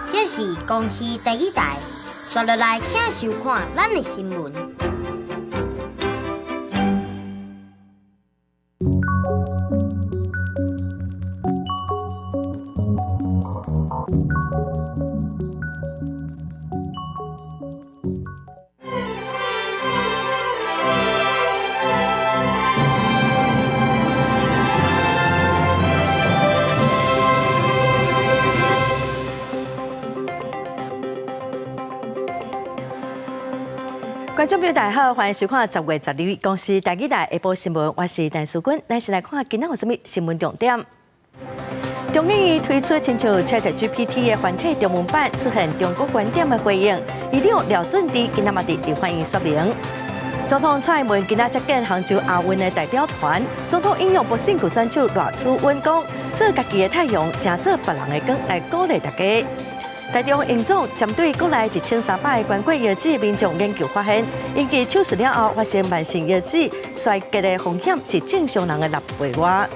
这是公司第一台，刷落来请收看咱的新闻。观众朋友大家好，欢迎收看10月12日公司台记台下晡新闻，我是陈淑君，咱先来看今日有什么新闻重点。中研院推出亲像 ChatGPT 的繁体中文版，出现中国观点的回应。议长廖俊智今日嘛伫立法院说明。总统蔡英文今日接见杭州亚运的代表团，总统引用北省区选手赖子温讲，做家己的太阳，正做别人的光来鼓励大家。台中营总针对国内1300个关过药剂民众研究发现，因其手术了后发现慢性药剂衰竭的风险是正常人的6倍外。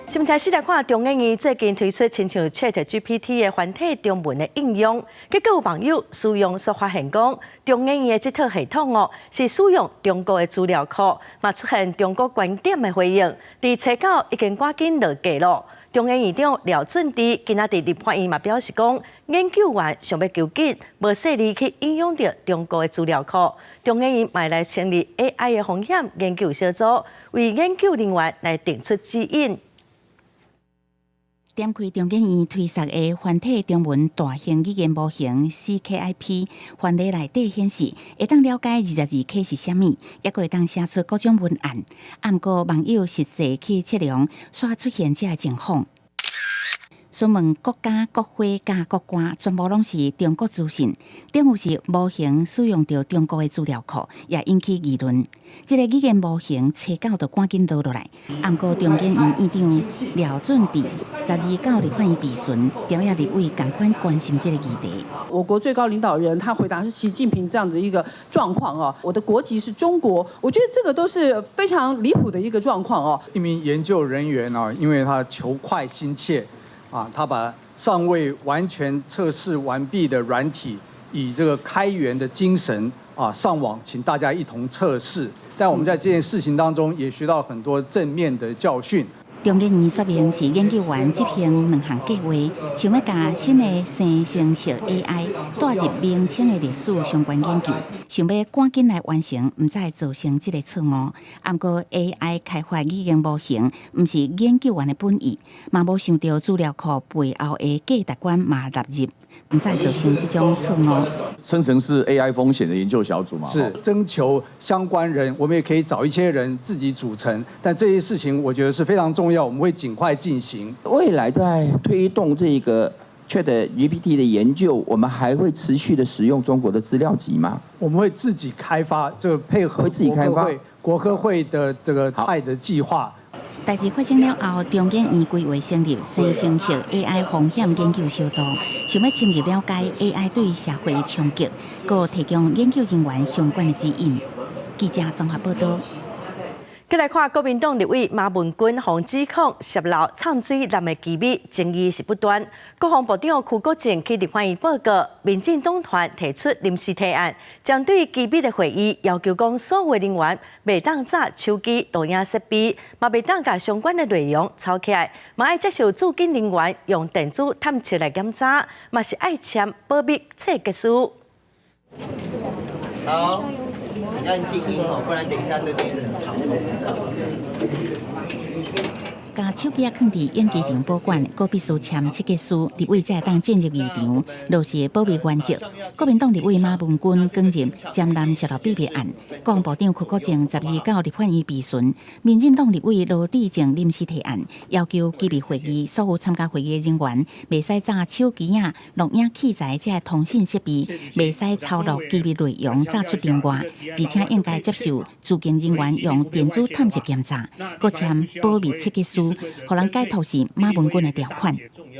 新闻台先来看中研院最近推出亲像 ChatGPT 的繁体中文的应用，结果有网友使用所发现讲，中研院的这套系统是使用中国的资料库，嘛出现中国观点的回应，伫查稿已经赶紧落架咯。中研院长廖俊智今仔日立法院嘛表示讲，研究员想要求紧，无细腻去应用到中国的资料库。中研院买来成立 AI 的风险研究小组，为研究人员来定出指引。点开中研院推出的繁体中文大型语言模型 CKIP， 范例内底显示，会当了解22K 是啥物，也会当写出各种文案。啊，毋过网友实际去测量，煞出现这情况。询问国家、国会、甲国官，全部拢是中国资讯。等于是模型使用到中国的资料库，也引起议论。这个语言模型查稿就赶紧落来。啊，毋过中研院院长廖俊智12到立法院质询，点样立委赶快关心这个议题。我国最高领导人他回答是习近平这样的一个状况哦，我的国籍是中国，我觉得这个都是非常离谱的一个状况哦。一名研究人员啊，因为他求快心切。他把尚未完全测试完毕的软体，以这个开源的精神上网，请大家一同测试。但我们在这件事情当中也学到很多正面的教训。中研院说明是研究员执行2项计划，想要把新的生成式 AI 带入明清的历史相关研究，想要赶紧来完成，唔再造成这个错误。啊，不过 AI 开发语言模型，唔是研究员的本意，嘛无想到资料库背后的价值观嘛纳入。唔再造成这种错误。生成式 AI 风险的研究小组嘛，是征求相关人，我们也可以找一些人自己组成，但这些事情我觉得是非常重要，我们会尽快进行。未来在推动这个 ChatGPT 的研究，我们还会持续的使用中国的资料集吗？我们会自己开发，这个配合会自己开发国科会的这个派的计划。代志发生了后，中研院规划成立生成式 AI 风险研究小组，想要深入了解 AI 对社会的冲击，佮提供研究人员相关的指引。记者综合报道。再来看国民党立委马文君防指控泄露掺水蓝的机密，争议是不断。国防部长邱国正去立法院报告，民进党团提出临时提案，针对机密的会议，要求讲所有人员袂当炸手机、录影设备，嘛袂当甲相关的内容抄起来，嘛爱接受驻警人员用电子探测来检查，嘛是爱签保密册结书。好。按静音哦，不然等一下这边很吵。甲手机放伫演机场保管，阁必须签切结书，立委才会当进入议场，落实保密原则。国民党立委马文君供认江南泄露秘密案，国防部长邱国正12到立法院备询，民进党立委罗致政临时提案，要求机密会议所有参加会议的人员，袂使炸手机啊、录影器材这些通讯设备，袂使抄录机密内容炸出场外，而且应该接受驻京人员用电子探测检查，搁签保密切结书，互人解脱是马文君的条款。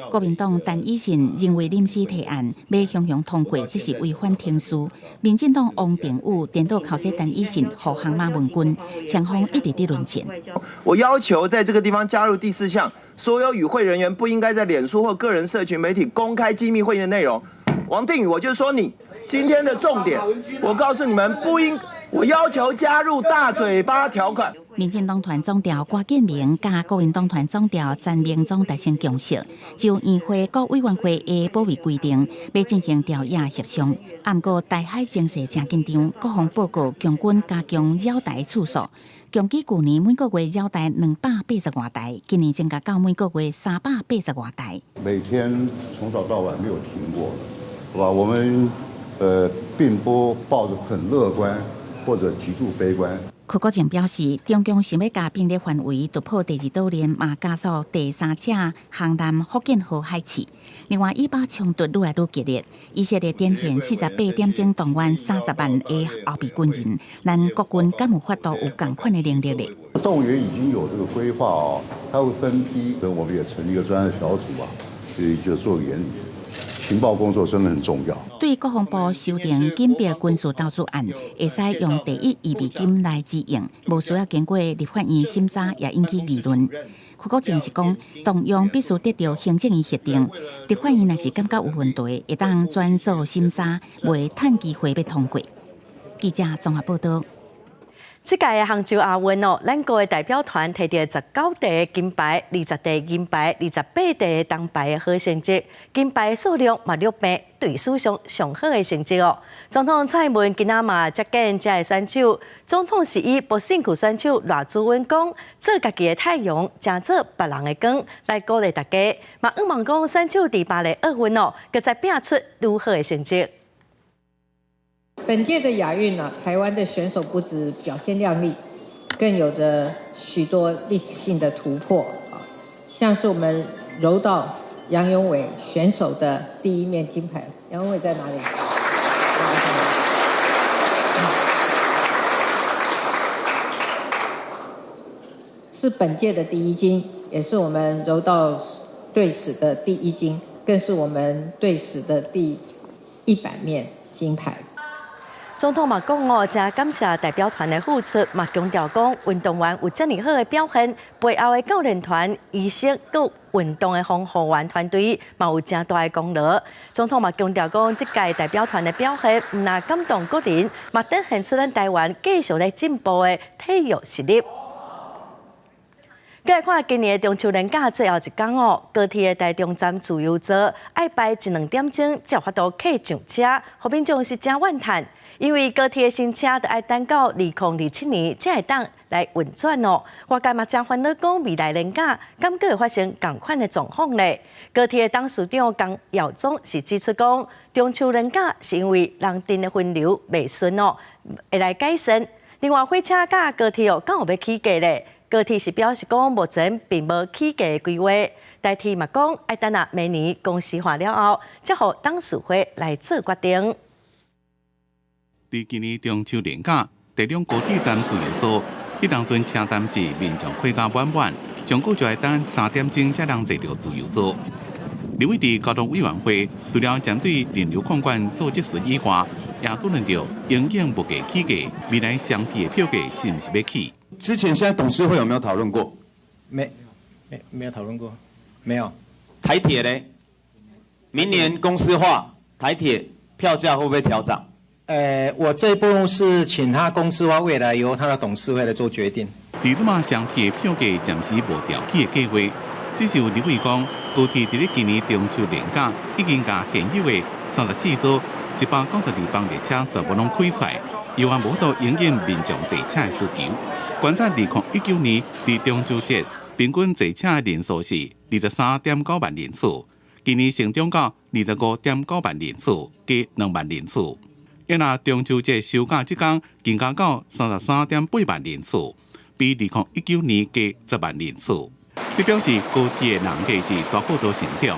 国民党陈以信认为临时提案要向向通过，这是违反庭书。民进党王定宇颠倒考试陈以信护航马文君，双方一直在论战。我要求在这个地方加入第4项，所有与会人员不应该在脸书或个人社群媒体公开机密会议的内容。王定宇，我就说你今天的重点，我告诉你们不应。我要求加入大嘴巴条款。民进党团总调郭建明甲国民党团总调詹明忠达成共识，就议会各委员会的保密规定，要进行调研协商。不过台海情势正紧张，国防报告强军加强扰台次数，强基去年每个月扰台280多台，今年增加到每个月380多台。每天从早到晚没有停过，好吧？我们并不抱着很乐观或者极度悲观。邱国正表示，中共想要加兵力范围突破第2岛链，嘛加速第3车航南福建河海市。另外，以巴冲突愈来愈激烈，以色列展现48点钟动员30万的后备军人，咱国军敢有法度有同款的能力呢？动员已经有这个规划哦，它会分批，我们也成立一个专案小组啊，所以就做研究。情报工作真的很重要。对国防部修订紧迫军事投资案，会使用第1预备金来支应，无需要经过立法院审查，也引起议论。邱国正是讲，动用必须得到行政院核定，立法院若是感觉有问题，会当转做审查，袂趁机会要通过。记者综合报道。这届的杭州亚运哦，咱国的代表团摕到19题金牌、20题银牌、28题铜牌的好成绩，金牌数量嘛6倍，对史上上好的成绩哦。总统蔡英文今仔嘛接见这个选手，总统是以不辛苦选手赖志文讲，做家己的太阳，正做别人的光，来鼓励大家。嘛，希望讲选手第8个奥运哦，佮再拼出如何的成绩。本届的亚运呢，台湾的选手不止表现亮丽，更有着许多历史性的突破啊，像是我们柔道杨永伟选手的第1面金牌。杨永伟在哪里？是本届的第1金，也是我们柔道队史的第1金，更是我们队史的第100面金牌。总统嘛讲哦，真感谢代表团的付出，嘛强调讲运动员有这么好的表现，背后的教练团、医生、佮运动的防护员团队嘛有真大的功劳。总统嘛强调讲，这届代表团的表现唔但感动国人，嘛展现出咱台湾继续在进步的体育实力。再来看今年的中秋连假最后一天哦，高铁的台中站自由座要排1-2点钟才有法度客上车，后民众是真怨叹。因为高铁的新车就要等到2027年才会当来运转哦。外界嘛真烦恼讲未来年假敢阁会发生同款的状况呢？高铁的董事长江耀宗是指出讲，中秋年假是因为人阵的分流未顺哦，会来改善。另外，火车甲高铁哦，敢有要起价咧？高铁是表示讲，目前并无起价的规划。代替嘛讲，要等到明年公司化了后，才互董事会来做决定。伫今年中秋连假，台中高铁站自由座，迄当阵车站是民众开甲满满，上古就要等3点钟才能坐到自由座。立委伫交通委员会除了针对人流控管做质询以外，也讨论到营业物价起价，未来详细的票价是不是要起？之前现在董事会有没有讨论过？没有讨论过，没有。台铁嘞，明年公司化，台铁票价会不会调涨？我这一部分是请他公司化，未来由他的董事会来做决定。伫即马详细的票价暂时无调起的计划，只是有立委讲，高铁伫咧今年中秋连假已经甲现有的34组192班列车全部拢开出来，有按无到营运民众坐车的需求。观察2019年伫中秋节平均坐车人数是23.9万人次，今年成长到25.9万人次，加2万人次。约那中秋节收假即天增加到33.8万人次，比2019年加10万人次。这表示高铁的人价是大幅度成长。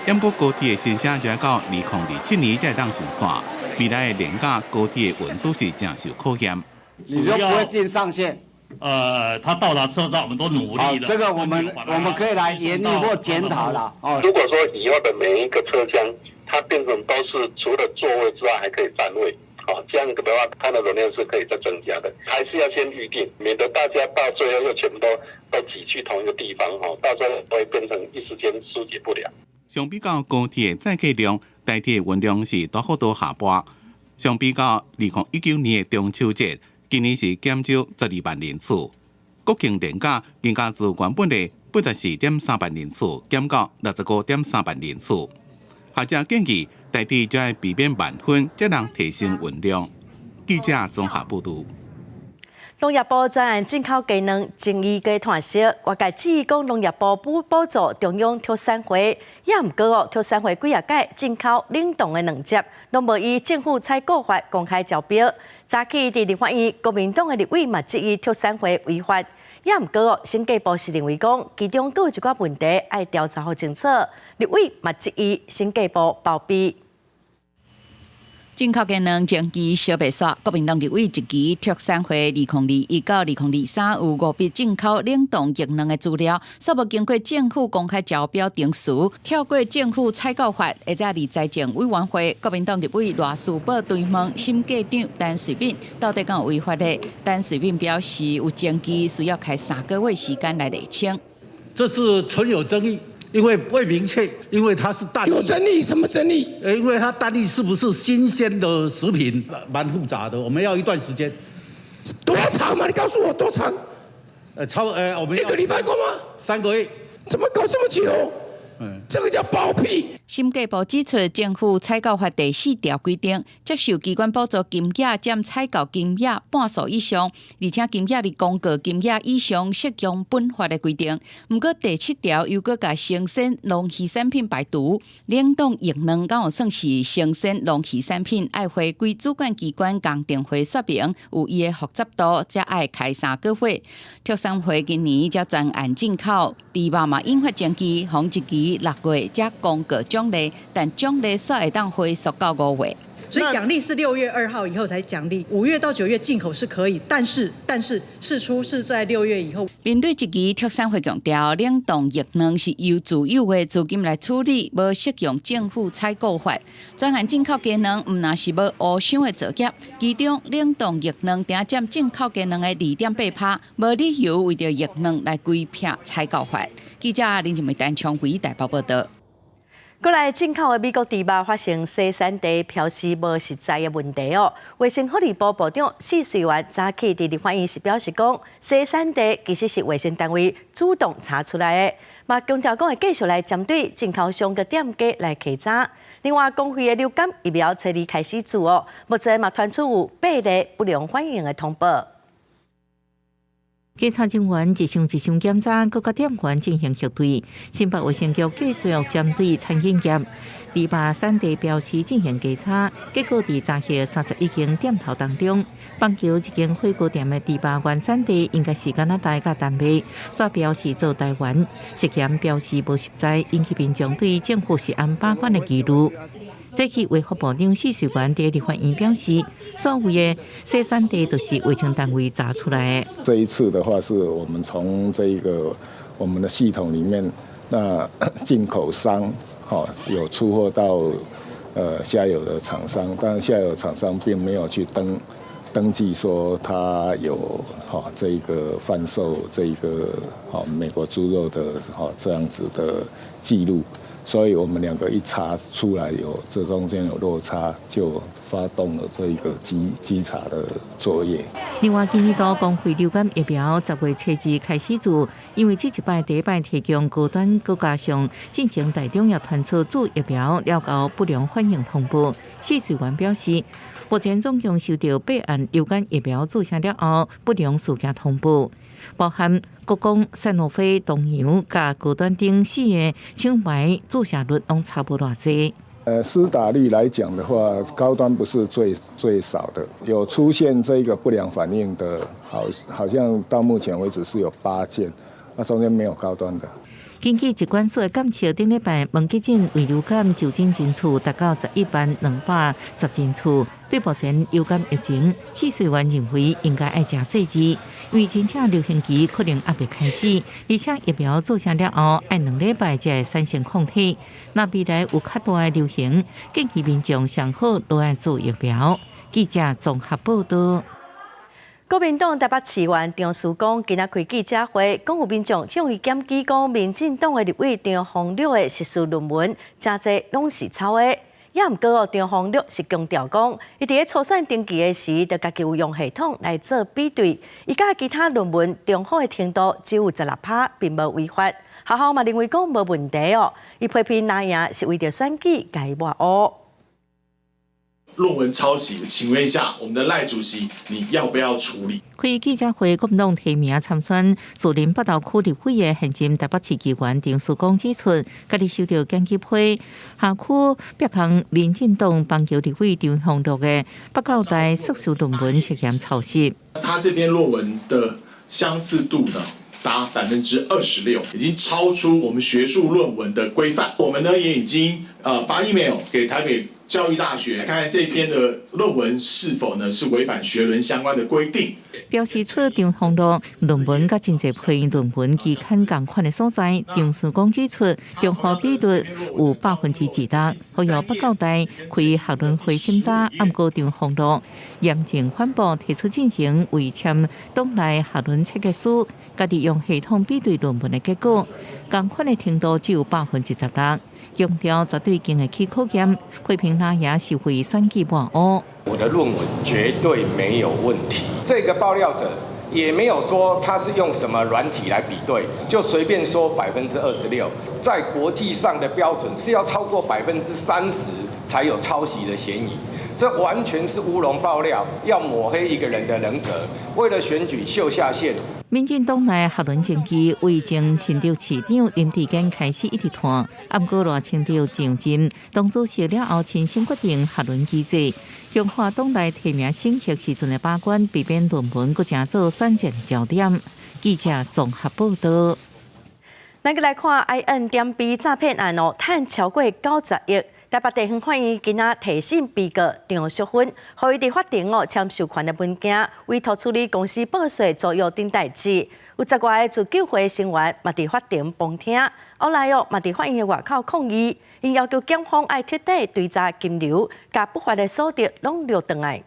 不过高铁的申请就要到2027年才当上线，未来的廉价高铁的运输是正受考验。你就不会定上限？他到达车上，我们都努力了。这个我们可以来研议或检讨了。如果说以后的每一个车厢，它变成都是除了座位之外还可以占位，这样的话，它的容量是可以再增加的。还是要先预定，免得大家到最后又全部都挤去同一个地方，到时候会变成一时间疏解不了。相比较高铁的载客量，台铁的运量是大幅度下滑。相比较2019年的中秋节，今年是减少12万人次。国庆连假更加自原本的84.3万人次减到65.3万人次。学者建议台铁就要避免慢分，才能提升运量。记者综合报道。农业部专案进口技能争议加团式，外界质疑讲农业部补助中央特产花，也毋过特产花几啊届进口冷冻的两接，拢无依政府采购法公开招标。早起伫立法院，国民党的立委嘛质疑特产花违法，也毋过审计部是认为讲其中各有一寡问题爱调查好清楚。立委嘛质疑审计部包庇。进口技能前期小白煞，国民党立委一期特产花2021到2023有5笔进口冷冻技能的资料，煞无经过政府公开招标定数，跳过政府采购法，或者伫财政委员会，国民党立委赖士宝追问审计长陈水扁到底敢有违法的？陈水扁表示有前期需要开3个月时间来厘清，这是存有争议。因为不明确，因为它是蛋有争议，什么争议？因为它蛋力是不是新鲜的食品，蛮复杂的，我们要一段时间。多长嘛？你告诉我多长？我们1个礼拜够吗？3个月。怎么搞这么久？这个叫包庇。审计部指出，政府采购法第4条规定，接受机关补助金额占采购金额半数以上，而且金额伫公告金额以上适用本法的规定。不过第7条又搁甲生鲜农渔产品排除，冷冻液卵敢有算是生鲜农渔产品，爱回归主管机关共定会说明有伊的复杂度，才爱开3个月。特产花今年才专案进口，猪肉嘛引发争议，红一期6月才公告奖励，但奖励煞会当回溯到5月。所以奖励是6月2号以后才奖励，5月到9月进口是可以，但是释出是在6月以后。面对这期特产会强调，冷冻液卵是由自有的资金来处理，无适用政府采购法。专案进口技能毋那是无乌想的作业，其中冷冻液卵定占进口技能的2.8%，无理由为着液卵来规避采购法。记者林俊梅单枪为台北报道。过来进口的美国猪肉发生生产地漂失无实在的问题哦。卫生福利部部长施瑞元早起伫立法院时表示讲，生产地其实是卫生单位主动查出来的，嘛强调讲会继续来针对进口商嘅店家来稽查。另外，公费的流感疫苗初二开始做哦，目前嘛传出有8例不良反应的通报。检察人员一项检查，各个店员进行核对。新北卫生局继续针对餐饮业猪肉产地标示进行稽查，结果伫昨日31间店头当中，邦桥一间火锅店的猪肉原产地应该是加拿大甲丹麦，煞标示做台湾，涉嫌标示无实在，引起民众对政府食安把关的疑虑。这起卫福部长施瑞元在立法院表示，所有的生产地都是卫生单位查出来的。这一次的话，是我们从我们的系统里面，那进口商有出货到下游的厂商，但下游厂商并没有去登记说他有这一个贩售这一个美国猪肉的这样子的记录。所以我们2个一查出来这中间有落差，就发动了这一个稽查的作业。另外，今年度公费流感疫苗10月初2开始做，因为这一摆第一摆提供高端国家上进行大中药团出注疫苗了后不良反应通报。试水员表示，目前总共收到8案流感疫苗注射了后不良事件通报，包含国光、赛诺菲、东洋加高端等4个厂牌注射率拢差不多偌济。施打率来讲的话，高端不是最少的，有出现这个不良反应的，好像到目前为止是有8件，那中间没有高端的。根据疾管署的监测，顶礼拜门急诊为流感就诊人次达到11,210人次。对目前流感疫情，试水员认为应该爱加细致，因为真正流行期可能还未开始，而且疫苗注射了后爱2礼拜才会产生抗体。那未来有较大的流行，建议民众上好都爱做疫苗。记者综合报道。国民党台北市员张曙光今仔开记者会，讲有民众向伊检举讲，民进党的立委张宏陆的学术论文真侪拢是抄的。也毋过张宏陆是强调讲，伊伫咧初选登记的时，就家己有用系统来做比对，伊甲其他论文中好的程度只有16%，并无违法。学校嘛认为讲无问题哦，伊批评那样是为着选举改抹黑。论文抄袭的请问一下，我们的赖主席，你要不要处理？开记者会，国民党提名参选树林北投区立委的现任台北市议员张曙光指出，家己收到检举批下区北港民进党邦桥立委张宏陆的北教大硕士论文涉嫌抄袭。他这篇论文的相似度呢？达26%，已经超出我们学术论文的规范。我们呢也已经发 email 给台北教育大学，看看这篇的论文是否呢是违反学伦相关的规定。表示出张宏陆论文甲真侪批论文期刊同款的所在，张曙光指出，中华比率有2%，好由北教大开学论会审查，暗过张宏陆严正反驳，提出进行违签党内学论设计师，家己用系统比对论文的结果，同款的程度只有16%。强调绝对经会去考验，批评他也是为选举抹黑。我的论文绝对没有问题，这个爆料者也没有说他是用什么软体来比对，就随便说26%，在国际上的标准是要超过30%才有抄袭的嫌疑。这完全是乌龙爆料，要抹黑一个人的人格，为了选举秀下限。民进党内学论政绩为前新竹市长林志坚开始一直谈，暗过偌清朝上任党主席了后，亲身决定学论机制，强化党内提名审核时阵的把关，避免论文佫成做选战焦点。记者综合报道。咱来看 IN.B 诈骗案哦，赚超过90亿。台北地方法院今仔提审被告张淑芬，互伊伫法庭签授权的文件，委托处理公司报税租约等代志。有10外自救会成员嘛伫法庭旁听，后来嘛伫法院的外口抗议，因要求检方爱彻底追查金流，甲不法的所得拢留回来。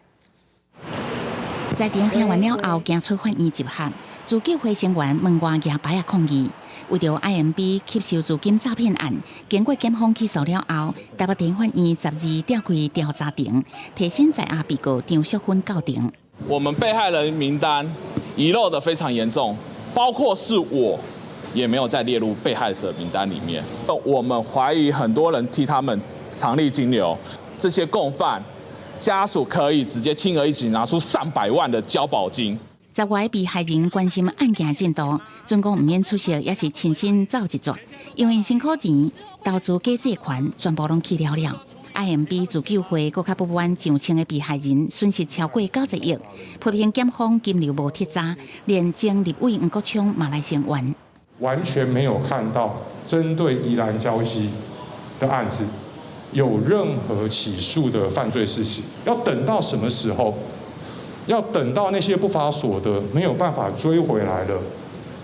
在庭听完了后，行出法院集合，自救会成员门外举牌抗议。为着 INB 吸收资金诈骗案，经过检方起诉了后，台北地方法院12调开调查庭，提审在押被告张淑芬到庭。我们被害人名单遗漏的非常严重，包括是我也没有再列入被害者名单里面。我们怀疑很多人替他们藏匿金流，这些共犯家属可以直接轻而易举拿出上百万的交保金。10外被害人关心案件进度，总共唔免出席，也是亲身走一撮，因为辛苦钱、投资假借款全部拢去了了。INB 自救会搁较不满上千个被害人损失超过90亿，批评检方金流无铁查，连前立委黄国昌嘛来声援。完全没有看到针对宜兰礁溪的案子有任何起诉的犯罪事实，要等到什么时候？要等到那些不法所得没有办法追回来了，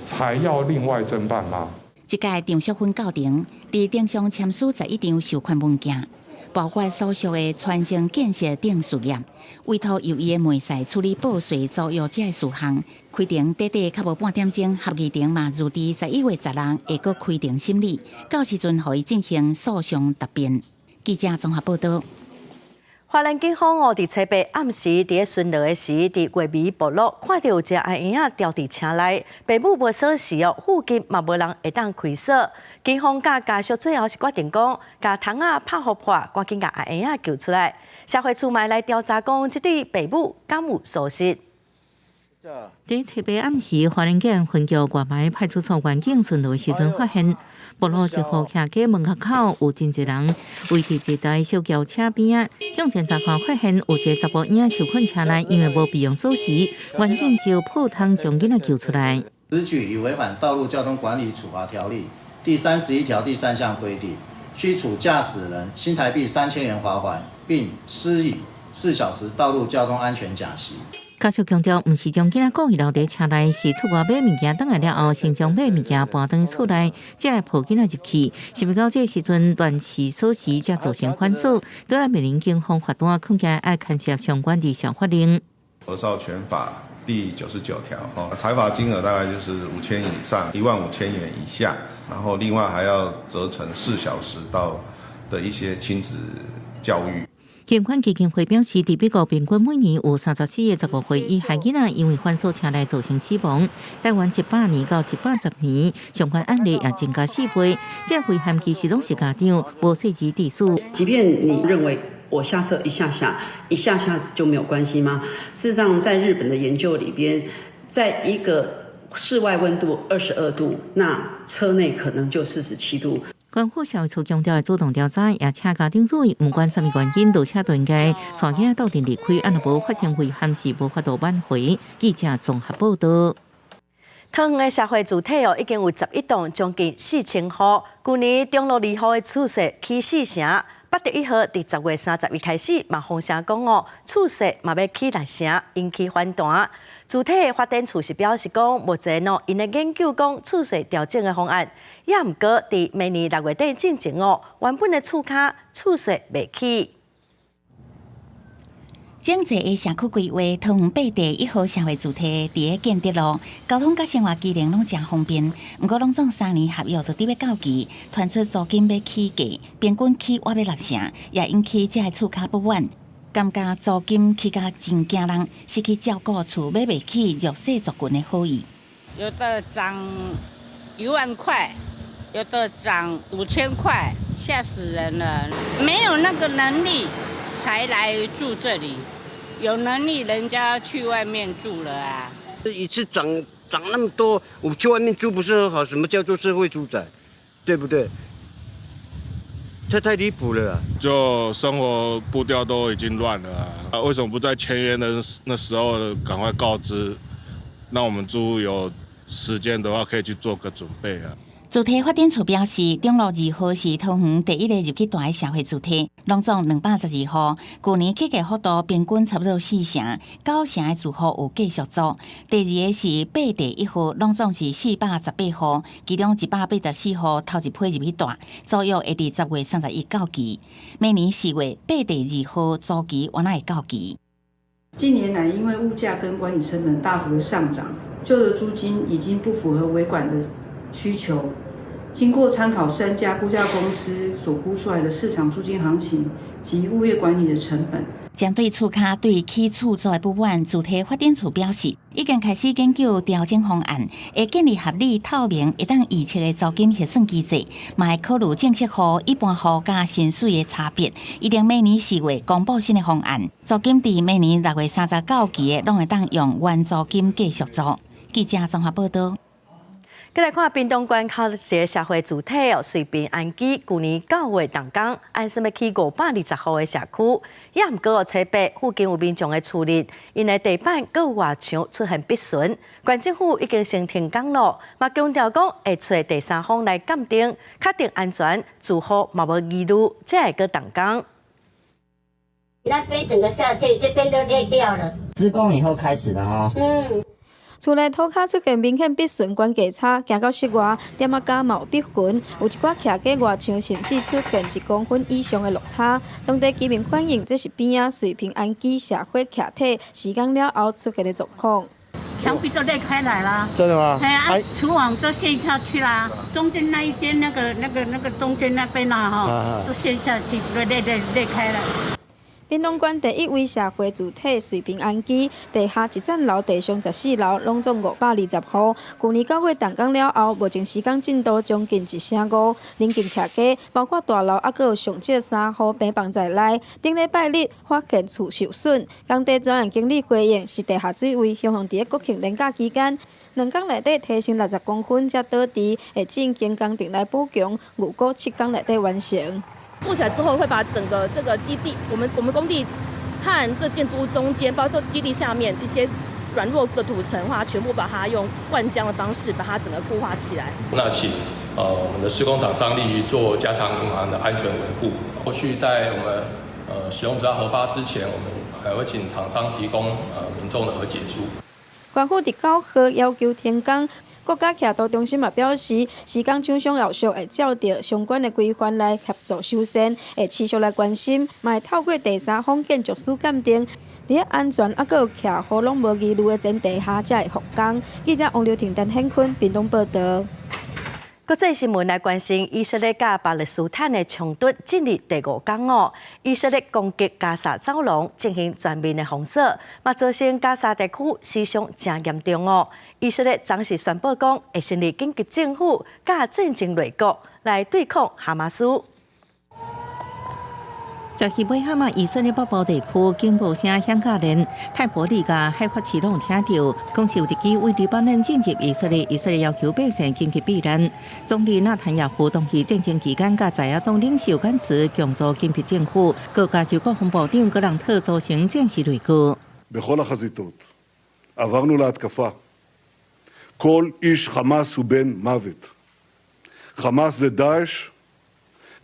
才要另外侦办吗？这届张淑芬到庭，伫庭上签署11张授权文件，包括所属的传承建设等事业，委托由伊的媒使处理报税租约这事项。开庭短短较无半点钟，合议庭嘛如伫11月10日会阁开庭审理，到时阵互伊进行诉讼答辩。记者综合报道。花莲警方伫初八暗时伫巡逻的时，伫月尾部落看到有一个阿婴仔掉伫车内，爸母无锁匙附近嘛无人会当开锁。警方甲家属最后是决定讲，甲窗仔拍互破，赶紧甲阿婴仔救出来。社会处嘛来调查讲，即对爸母敢有疏失。伫初八暗时，花莲县分局外牌派出所员警巡逻时阵发现，部落一户徛喺门口口有真侪人围伫一台小轿车边啊，向前查看发现有一个查甫婴受困车内，因为无备用锁匙，员警就破窗将囡仔救出来。此举已违反《道路交通管理处罚条例》第31条第3项规定，须处驾驶人新台币3000元罚款，并施以4小时道路交通安全讲习。家属强调，毋是将囡仔故意留伫车内，是出外买物件，倒来了后，先将买物件搬转厝内，才会抱囡仔入去。想不到这时阵乱是锁匙，才造成反锁。对咱面临警方罚单，恐惊爱牵涉相关的小法令。儿少权法第99条，裁罚金额大概就是5000以上，15000元以下，然后另外还要责成4小时到的一些亲子教育。警方基金会表示，伫美国平均每年有34个15岁以下囡仔因为反锁车内造成死亡，台湾100年到110年相关案例也增加4倍。这回函其实拢是家长无细致地数。即便你认为我下车一下下就没有关系吗？事实上，在日本的研究里边，在一个室外温度22度，那车内可能就47度。关府社会处强调会主动调查，也请家长注意，不管什么原因，都请都应该带囡仔到店离开，若无发生违反是无法度挽回。记者综合报道。桃园的社会主体已经有11栋，将近4000户。去年中路2号的厝势起4成，811号伫10月30日开始，嘛风声讲厝势嘛要起6成，引起反弹。主体发展处是表示讲，目前因的研究讲厝势调整的方案，也毋过伫明年6月底进前原本的厝卡厝势未起。整齐的社区规划，桃园8地1号社会主体伫个建德路，交通甲生活机能拢真方便。毋过，拢总3年合约就伫要到期，传出租金要起价，平均起我要6成，也引起这个厝卡不满。感觉租金起价真惊人，失去照顾厝买袂起弱势族群的好意。有的涨1万块，有的涨5000块，吓死人了！没有那个能力才来住这里，有能力人家去外面住了啊。一次涨那么多，我去外面住不是很好？什么叫做社会住宅？对不对？这太离谱了，就生活步调都已经乱了啊！为什么不在签约的那时候赶快告知，让我们租有时间的话可以去做个准备啊？主体发展处表示，中路2号是桃园第一个入去大的社会主体，拢总212户，去年起价幅度平均差不多4成，9成的住户有继续租。第二个是8地1号，拢总是418户，其中184户头一批入去大，租约会伫10月31到期。明年4月8地2号租期原来会到期。近年来，因为物价跟管理成本大幅的上涨，旧的租金已经不符合维管的需求。经过参考3家估价公司所估出来的市场租金行情及物业管理的成本，针对厝卡对起厝租的不满，主体发展处表示，已经开始研究调整方案，会建立合理透明、会当预测的租金核算机制，嘛会考虑正式户、一般户加薪水的差别。一定明年4月公布新的方案，租金伫明年6月30到期的，拢会当用原租金继续租。记者综合报道。再来看屏东县考试社会主体随便安基，去年9月动工，按算要起520户的社区，也毋过初八附近有民众的处理，因为地板搁外墙出现壁损，县政府已经先停工了，嘛强调讲会找第三方来鉴定，确定安全，住户嘛无疑虑，才会搁动工。那边整个下去，这边都裂掉了。施工以后开始的哈。厝内土骹出现明显壁损管架差，行到室外，点仔甲嘛有壁痕，有一寡徛在外墙，甚至出现1公分以上的落差。当地居民反映，这是边仔水平安基社会徛体时间了后出现的状况。墙壁都裂开来了。真的吗？厨网都陷下去啦，中间那一间那个中间那边啦哈，都陷下去，都裂开了。运动馆第一位社会主体随平安机，地下一层楼、地上14楼，拢总520户。去年9月动工了后，目前施工进度将近1/5，邻近徛家，包括大楼，还有上少3户病房在内。顶礼拜日发现厝受损，工地专案经理回应是地下水位，向伫国庆连假期间。2天内底提升60公分才倒地，会进行工程来补强，预估7天内底完成。做起来之后，会把整个这个基地，我们工地和这建筑物中间，包括基地下面一些软弱的土层的话，全部把它用灌浆的方式把它整个固化起来。那请我们的施工厂商立即做加强银行的安全维护。后续在我们使用执照核发之前，我们还会请厂商提供民众的和解书。官府伫9号要求停工。国家徛图中心也表示，施工厂商后续会照着相关的规范来协助修缮，会持续来关心，嘛会透过第三方建筑师鉴定，伫安全还有徛好拢无疑虑的前提下才会复工。记者王柳婷、陈显坤屏东报道。国际新闻来关心以色列甲巴勒斯坦的冲突进入第5天哦。以色列攻击加沙走廊进行全面的封锁，嘛造成加沙地区死伤真严重哦。以色列暂时宣布讲会成立紧急政府，甲战争内阁来对抗哈马斯。17尾哈嘛，以色列北部地区警报声响甲连，泰伯利甲海法市拢听到，讲是有一支为黎巴嫩进入以色列要求百姓紧急避难。总理纳坦雅胡当时战争期间，甲在野党领袖甘茨强助紧急政府，各加州国防部长格朗特组成战时内阁。בכל החזיתות עברנו להתקפה. כל איש חמאס הוא בן מוות. חמאס זה דאעש.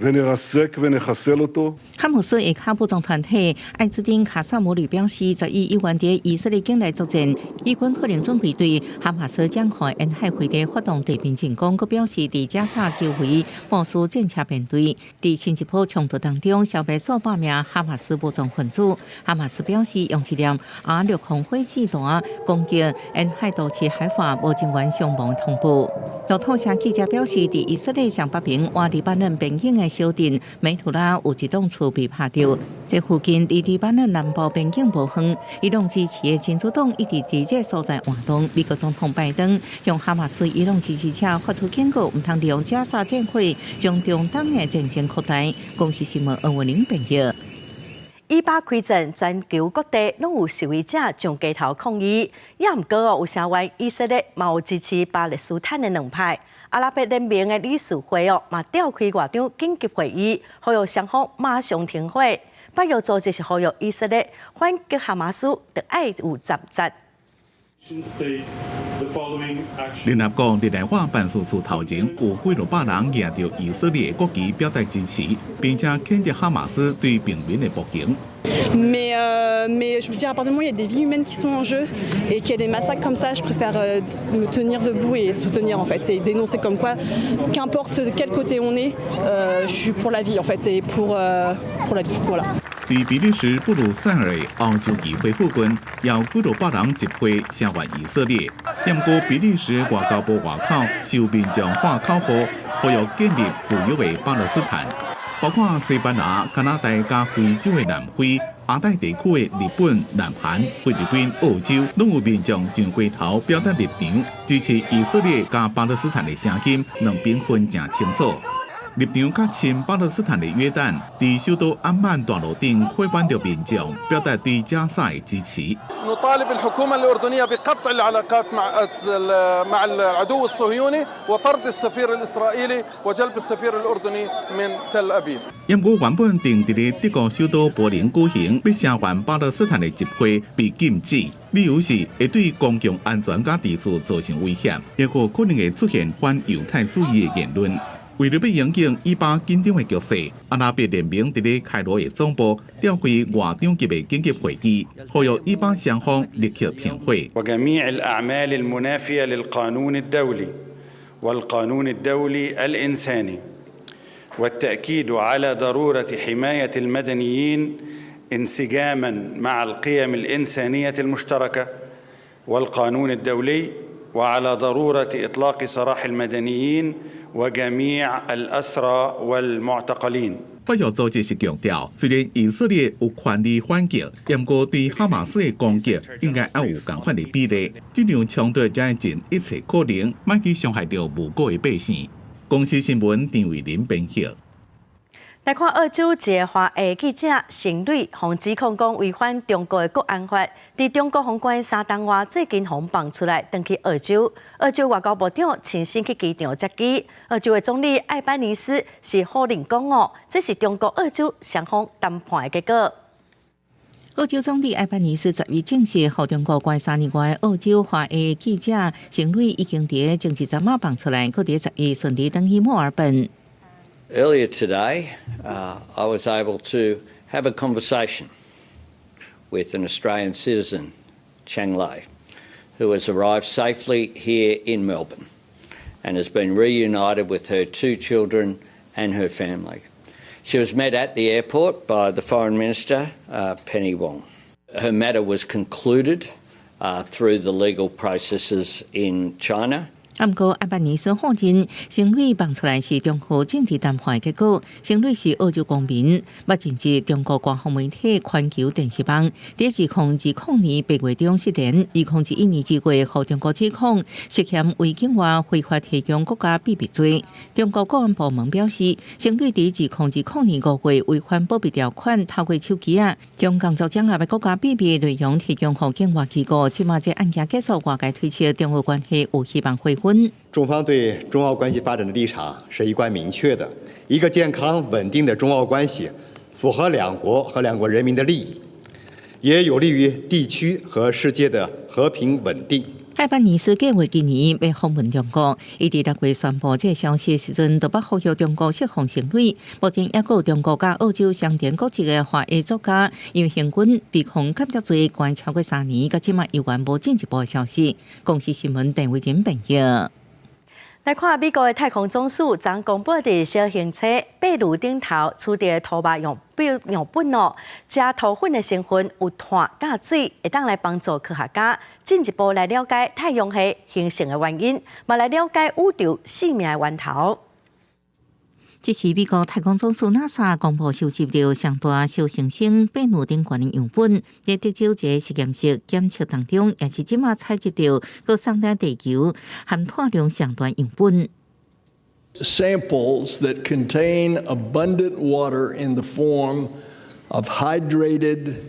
ונרסק ונחסל אותו. 哈姆斯的卡布总团体艾兹丁卡萨姆旅表示，10亿元的以色列境内作战，以军可能准备对哈马斯展开沿海会地发动地面进攻。佮表示，伫加沙周围部署战车编队，伫新一波冲突当中消灭数百名哈马斯武装分子。哈马斯表示，用一辆R6空火子弹攻击沿海都市海法无人员伤亡通报。路透社记者表示，伫以色列上北平往黎巴嫩边境的小镇美图拉有一栋厝被拍掉，这附近离黎巴嫩南部边境无远。伊朗支持的真主党一直伫这所在活动。美国总统拜登向哈马斯伊朗支持者发出警告，唔通利用加沙战火将中东的战争扩大。公司新闻恩文玲编译。以巴开战，全球各地拢有示威者上街头抗议，也毋过有声援以色列嘛有支持巴勒斯坦的两派。阿拉伯联盟的理事会嘛召开外长紧急会议，呼吁双方马上停火。8月组织是呼吁以色列反击哈马斯，得爱有斩杀。聯合國日內瓦辦事處頭前有幾多百人舉着以色列國旗表達支持，並且譴責哈馬斯對平民的暴行。Mais je veux dire, à partir du moment où il y a des vies humaines qui sont en jeu et qu'il y a des massacres comme ça, je préfère me tenir debout et soutenir en fait, et dénoncer comme quoi, qu'importe de quel côté on est, je suis pour la vie en fait, et pour la vie, voilà. 在比利时布鲁塞尔的欧洲议会附近，有几多百人集会声援以色列。不过，比利时外交部外口受民众喊口号，呼吁建立自由的巴勒斯坦。包括西班牙、加拿大加非洲的南非、亚太地区的日本、南韩、菲律宾、澳洲，拢有民众上街头表达立场，支持以色列加巴勒斯坦的声音，两边分正清楚。立场较亲巴勒斯坦的约旦，伫首都安曼大路顶挥办着民众，表达对加沙的支持。نطالب الحكومة الأردنية بقطع العلاقات مع العدو الصهيوني وطرد السفير الإسرائيلي وجلب السفير الأردني من تل أبيب. 因故原本定伫咧德国首都柏林举行要声援巴勒斯坦的集会被禁止，理由是会对公共安全甲秩序造成威胁，也个可能会出现反犹太主义的言论。为了要迎接以巴紧张的局势，阿拉伯联盟伫咧开罗的总部召开外长级的紧急会议，呼吁以巴双方立刻停火。وجميع الأعمال المنافية للقانون الدولي والقانون الدولي الإنساني والتأكيد على ضرورة حماية المدنيين انسجاما مع القيم الإنسانية المشتركة والقانون الدولي وعلى ضرورة إطلاق سراح المدنيين وجميع الأسرى والمعتقلين. 保育组织是强调，虽然以色列有权利反击，不过对哈马斯的攻击应该也有同款的比例。这场冲突将尽一切可能，莫去伤害到无辜的百姓。公司新闻张伟林编辑。来看澳洲一个华裔记者陈蕊，被指控讲违反中国的国安法，伫中国封关3档外，最近被放出来，登去澳洲。澳洲外交部长亲身去机场接机。澳洲的总理艾班尼斯是否认讲这是中国澳洲双方谈判的结果。澳洲总理艾班尼斯10月证实，和中国关3年外澳洲华裔记者陈蕊已经伫政治站放出来，佮伫10月顺利登去墨尔本。Earlier today, I was able to have a conversation with an Australian citizen, Chang Lei, who has arrived safely here in Melbourne and has been reunited with her 2 children and her family. She was met at the airport by the Foreign Minister, Penny Wong. Her matter was concluded through the legal processes in China. 不过，艾班尼斯否认陈蕊放出来是中国政治谈判的结果。陈蕊是澳洲公民，目前是中国官方媒体环球电视网。第2020年8月中失联，2021年2月和中国指控涉嫌为境外非法提供国家秘密罪。中国国安部门表示，陈蕊伫2020年5月违反保密条款，透过手机将工作掌握的国家秘密内容提供给境外机构。即马这案件结束，外界推测中澳关系有希望恢复。中方对中澳关系发展的立场是一贯明确的，一个健康稳定的中澳关系符合两国和两国人民的利益，也有利于地区和世界的和平稳定。艾班尼斯计划今年要访问中国，伊伫6月宣布这消息时阵，就捌呼吁中国释放陈蕊。目前也有中国甲澳洲相连国籍的华裔作家，因为刑讯被控间谍罪，关超过3年，甲即马依然无进一步的消息。公司新闻陈伟仁编辑。来看美国的太空总署昨公布的小型车8路顶头取得的涂抹样本加涂粉的成分有碳甲水，会当来帮助科学家进一步来了解太阳系形成的原因，嘛来了解宇宙生命的源头。这是美国太空总署 NASA 公布收集到上大小行星8路顶悬的样本，在德州一个实验室检测当中，也是即马采集到各送抵地球含碳量上大样本。Samples that contain abundant water in the form of hydrated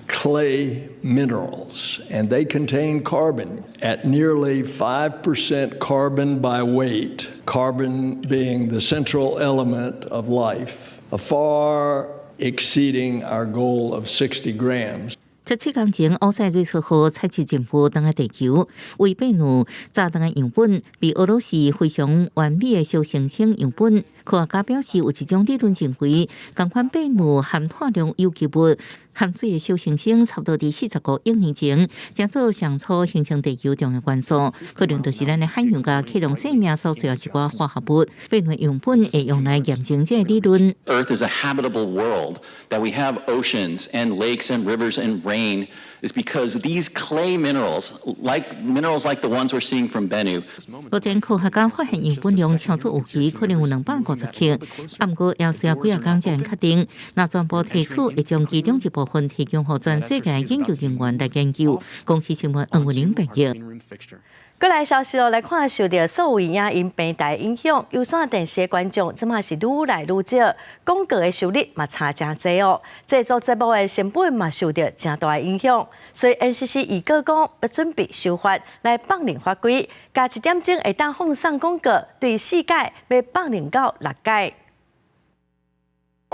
clay minerals, and they contain carbon at nearly 5% carbon by weight, carbon being the central element of life, far exceeding our goal of 60 grams. 17天前，欧塞瑞特号采集政府登个地球，为8路炸弹的样本，比俄罗斯非常完美的小行星样本。科学家表示，有一种理论认为，同款8路含碳量有机物含水的小行星，差不多伫45亿年前，将做上初形成地球中的元素，可能就是咱的海洋甲克隆生命所需要一寡化合物。8路样本会用来验证这个理论。Earth is a habitable world. That we have oceans and lakes and rivers and rain is because these clay minerals like the ones we're seeing from Bennu. 目前科学家发现样本量超出预期，可能有250克，不过也需要几啊天才能确定。那全部提取会将其中一部分提供给全世界研究人员来研究。公司新闻黄文玲编辑。过来消息来看，受到数位影音平台影响，有线电视的观众即嘛是愈来愈少，广告的收入嘛差真济哦。制作节目的成本嘛受到真大的影响，所以 NCC 预告讲要准备修法来放领法规，加1点钟会当放送广告，对4届要放领到6届。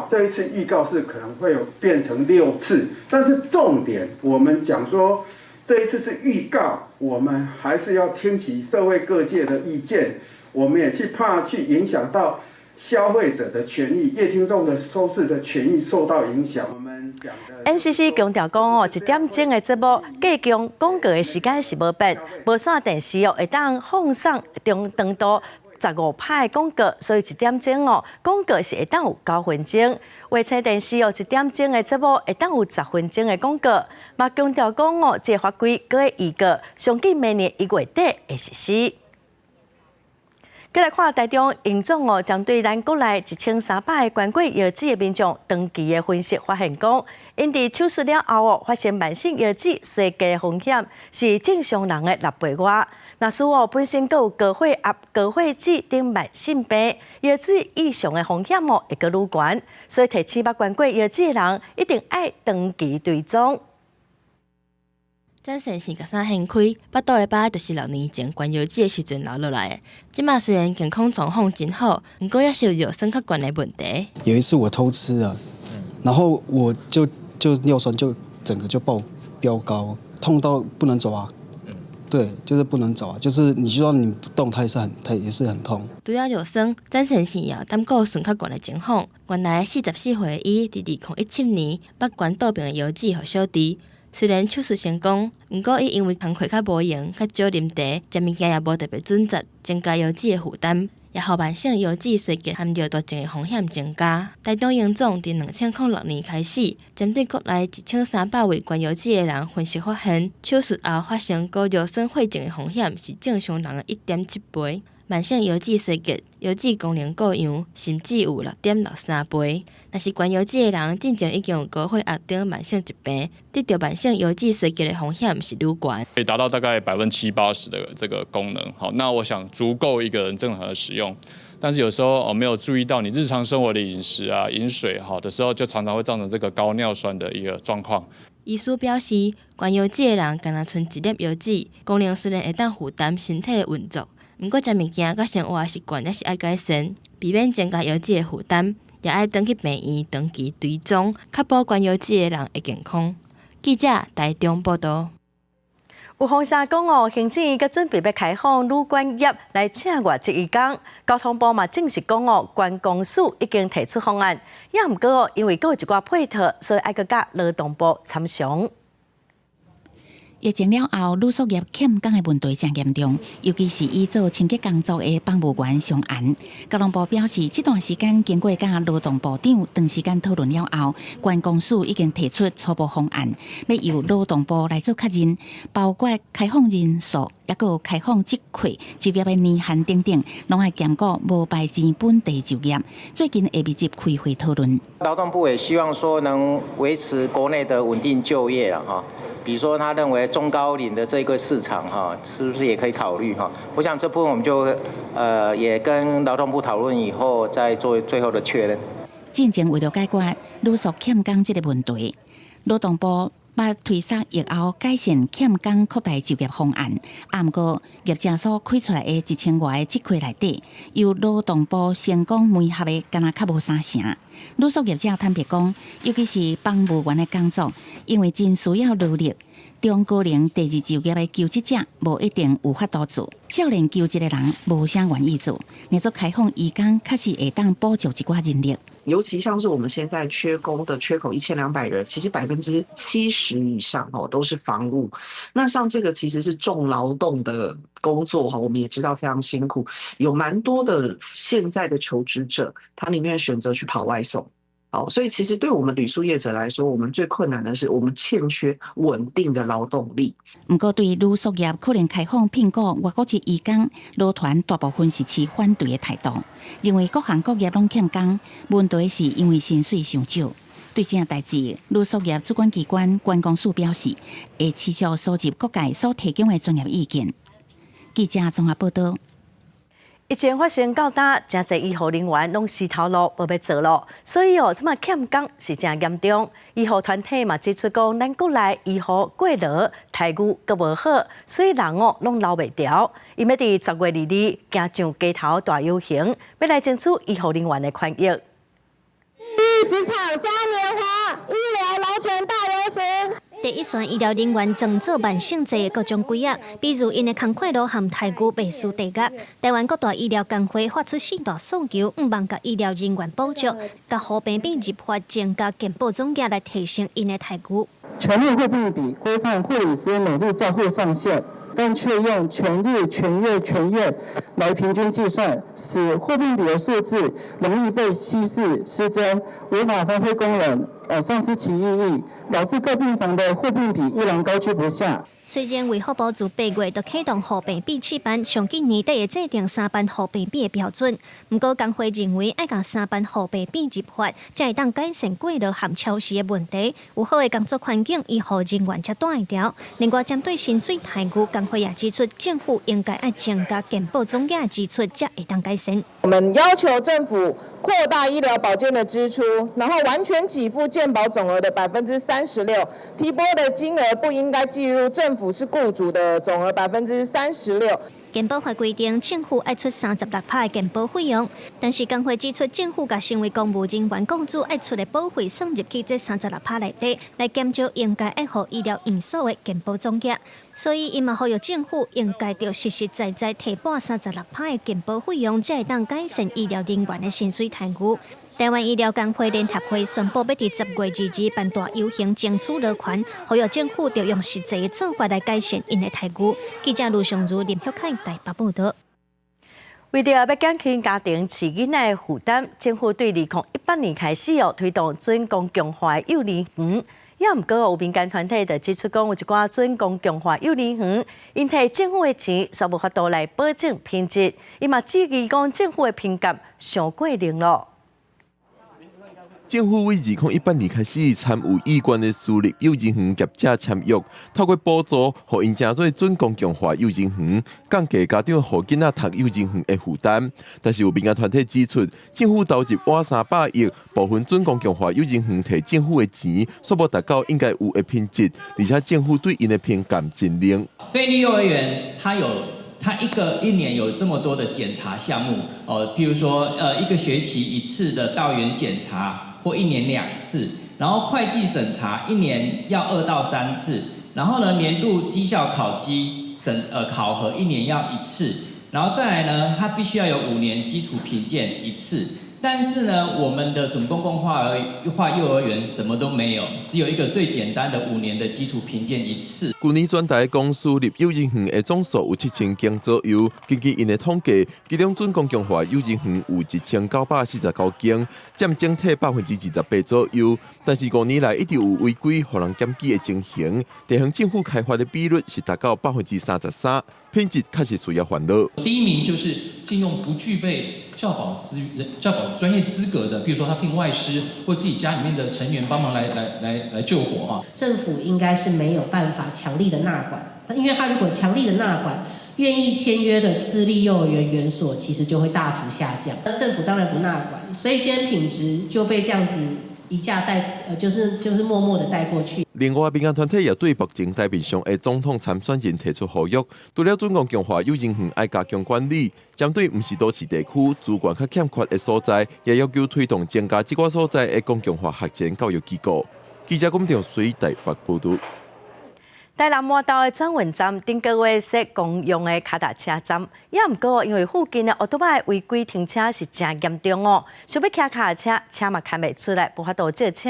这一次预告是可能会变成6次，但是重点我们讲说。这一次是预告，我们还是要听取社会各界的意见，我们也怕去影响到消费者的权益、乐听众的收视的权益受到影响。我们讲的 NCC 强调讲1点钟的节目加强广告的时间是无变，无线电视会当放送中长度15拍的广告，所以1点钟广告是会当有9分钟。卫星电视1点钟的节目会当有10分钟的广告。嘛强调讲这法规搁会预告，上紧明年1月底会实施。再来看台中营总将对咱国内1300个关过药剂的民众长期的分析发现讲，因伫手术了后发现慢性药剂衰竭的风险是正常人的6倍外。若是本身阁有高血压、高血脂等慢性病，药剂异常的风险会阁愈悬。所以提醒捌关过药剂的人一定爱长期追踪。暂时是甲衫掀开，腹肚的疤就是6年前关药剂的时阵留落来的。即马虽然健康状况真好，不过也是有药酸较悬的问题。有一次我偷吃了，然后我就尿酸就整个就飙高，痛到不能走啊。对，就是不能走啊，就是你就算你不动，它也是很痛。除了药酸，詹先生也有胆固醇较悬的情况。原来44岁的伊，伫2017年捌关倒病的药剂互小弟。虽然手术成功，不过伊因为工课较无闲，较少啉茶，食物件也无特别准则，增加药剂的负担，也互慢性药剂衰竭含药毒症的风险增加。台中营总伫2006年开始，针对国内1300位关药剂的人分析发现，手术后发生高药酸血症的风险是正常人的1.7倍。慢性药剂衰竭、药剂功能各样，甚至有6.63倍。若是关药剂的人，进前已经有高血压等慢性疾病，得到慢性药剂衰竭的风险是愈悬，可以达到大概70%-80%的这个功能。好，那我想足够一个人正常的使用。但是有时候没有注意到你日常生活的饮食啊、饮水好的时候，就常常会造成这个高尿酸的一个状况。医师表示，关药剂的人敢若剩1粒药剂，功能虽然会当负担身体的运作。不过，食物件甲生活习惯也是爱改善，避免增加药剂的负担，也爱转去病院长期追踪，确保关药剂的人的健康。记者台中报道。有风声讲行政院准备要开放旅馆业来请外籍移工，交通部嘛证实讲关公署已经提出方案，也毋过因为阁有一寡配套，所以爱阁甲劳动部参详。疫情了后，旅宿业欠工的问题真严重，尤其是以做清洁工作的房务员上案。交通部表示，这段时间经过甲劳动部长长时间讨论了后，关公署已经提出初步方案，要由劳动部来做确认，包括开放人数，也有开放职缺、就业的年限等等，拢爱兼顾无败钱本地就业。最近下暝节开会讨论，劳动部也希望说能维持国内的稳定就业了哈。比如说，他认为中高龄的这个市场哈，是不是也可以考虑哈？我想这部分我们就也跟劳动部讨论以后，再做最后的确认。进前为了解决旅宿欠工这个问题，劳动部把推测疫后改善欠工扩大就业方案，不过业者所开出来的1000外个职缺内底，由劳动部成功媒合的，敢若较无3成。旅宿业者坦白讲，尤其是房务员的工作，因为真需要劳力，中高龄第2就业的求职者无一定有法度做，少年求职的人无啥愿意做。你做开放移工，确实会当补足一寡人力。尤其像是我们现在缺工的缺口1200人，其实70%以上都是房务。那像这个其实是重劳动的工作我们也知道非常辛苦，有蛮多的现在的求职者，他宁愿选择去跑外送。好，所以其实对我们旅宿业者来说，我们最困难的是我们欠缺稳定的劳动力。不过，对旅宿业可能开放聘雇外国籍移工，劳团大部分是持反对的态度，认为各行各业拢欠工，问题是因为薪水上少。对这件代志，旅宿业主管机关关公署表示，会持续收集各界所提供的专业意见。记者综合报道。疫情发生到大，真侪医护人员拢死头路，无要做咯，所以即马欠工是真严重。医护团体嘛指出讲，咱国内医护过劳，待遇阁无好，所以人拢留袂调。伊要伫10月2日行上街头大游行，要来争取医护人员的权益。职场嘉年华，医疗劳权大游行。第一线医疗人员争做慢性疾的各种规约，比如因的工课劳和待遇未输地价。台湾各大医疗工会发出4大诉求，希望甲医疗人员补助，甲好病病入法增加健保总额来提升因的待遇。全日会病比规范护理师每日照护上限，但却用全日、全月、全月来平均计算，使护病比的数字容易被稀释失真，无法发挥功能。丧失其意义，导致各病房的护病比依然高居不下。虽然卫福部自8月就启动护病比7班，上今年底会制定3班护病比的标准。不过工会认为，要将3班护病比入法，才会当改善过劳和超时的问题，有好的工作环境，医护人员才带会调。另外，针对薪水待遇，工会也指出，政府应该要增加健保总额支出，才会当改善。我们要求政府扩大医疗保健的支出，然后完全给付健保总额的36%，提拨的金额不应该计入政府是雇主的总额36%。健保法规定，政府要出36%的健保费用，但是工会指出，政府甲身为公务人员雇主要出的保费算入去这36%内底，来减少应该要予医疗因素的健保总额。所以，伊嘛呼吁政府应该要实实在在提拨36%的健保费用，才会当改善医疗人员的薪水待遇。台湾医疗工会联合会宣布，要伫10月2日办大游行，争取劳权，呼吁政府要用实际的做法来改善因的待遇。记者卢尚如、林秀凯台北报道。为了要减轻家庭饲囡仔的负担，政府对2018年开始推动准公共化幼儿园。也毋过有民间团体就指出讲，有一寡准公共化幼儿园，因摕政府的钱，却无法度来保证品质。伊嘛质疑讲，政府的评价上过零咯。政府为2018年开始参与意愿的私立幼儿园业者签约，透过补助，互因成做准公共化幼儿园，降低家长互囡仔读幼儿园的负担。但是有民间团体指出，政府投入挖300亿，部分准公共化幼儿园摕政府的钱，却无达到应该有的品质，而且政府对因的评价真零。非立幼儿园它一年有这么多的检查项目譬如说1个学期1次的到园检查。或1年2次，然后会计审查1年要2到3次，然后呢年度绩效考绩考核1年要1次，然后再来呢，它必须要有5年基础评鉴1次。但是呢，我们的准公共化幼儿园什么都没有，只有一个最简单的5年的基础评鉴1次。去年全台公私立幼儿园的总数有7000间左右，根据因的统计，其中准公共化幼儿园有1949间，占整体28%左右。但是5年来一直有违规、互人检举的情形，地方政府开发的比率是达到33%，品质确实需要烦恼。第一名就是禁用不具备教保专业资格的，比如说他聘外师或自己家里面的成员帮忙来救火哈。政府应该是没有办法强力的纳管，因为他如果强力的纳管，愿意签约的私立幼儿园园所其实就会大幅下降。政府当然不纳管，所以今天品质就被这样子一架就是默默的带过去。另外，民间团体也对目前台面上的总统参选人提出呼吁，除了准公共化幼儿园要加强管理，针对不是都市地区资源较欠缺的所在，也要求推动增加这个所在的公共化学前教育机构。记者龚兆随台北报道。台南麻豆的转运站顶个月设公用的脚踏车站，也毋过因为附近的奥多拜违规停车是真严重哦，想要骑脚踏车，车嘛开袂出来，无法度借车。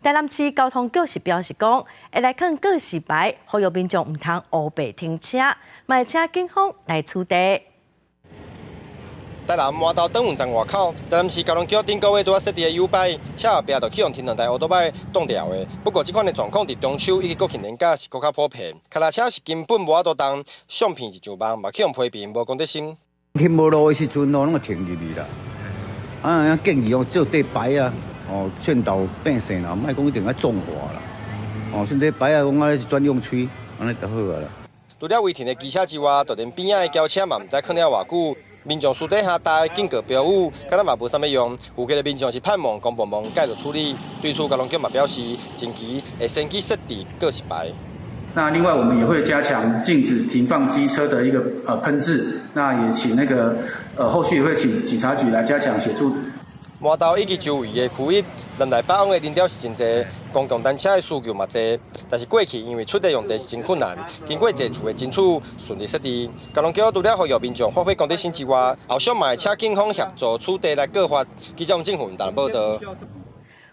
台南市交通局是表示讲，会来放告示牌，呼吁民众毋通乌白停车，卖请警方来处理。台南麻豆转运站外口，台南市交通局顶个月拄啊设置的 U 牌，车后壁就启用停两台奥多摆挡掉的。不过，这款的状况伫中秋以及国庆连假是更较普遍。脚踏车是根本无法度动，相片是上网，嘛启用批评无公德心。停无路的时阵拢会停入去啦。建议做底牌啊，劝导变性啦，莫讲一定要纵化啦。现在牌啊，讲啊是专用区，安尼就好啊啦。除了违停的机车之外，就连边仔的轿车嘛，毋知放了偌久。民众私底下带警告标语，敢若嘛无啥物用。附近的民众是盼望公部门介入处理。对此，交通局嘛表示，近期会先去设置告示牌。那另外，我们也会加强禁止停放机车的一个喷字。那也请后续也会请警察局来加强协助。麻豆以及周围的区域，南来北往的人潮是真侪，公共单车的需求嘛侪，但是过去因为出地用地是真困难，经过侪处的争取，顺利设置。交通局除了呼吁民众发挥公德心之外，后续嘛会请警方协助处地来告发，记者政府台报道。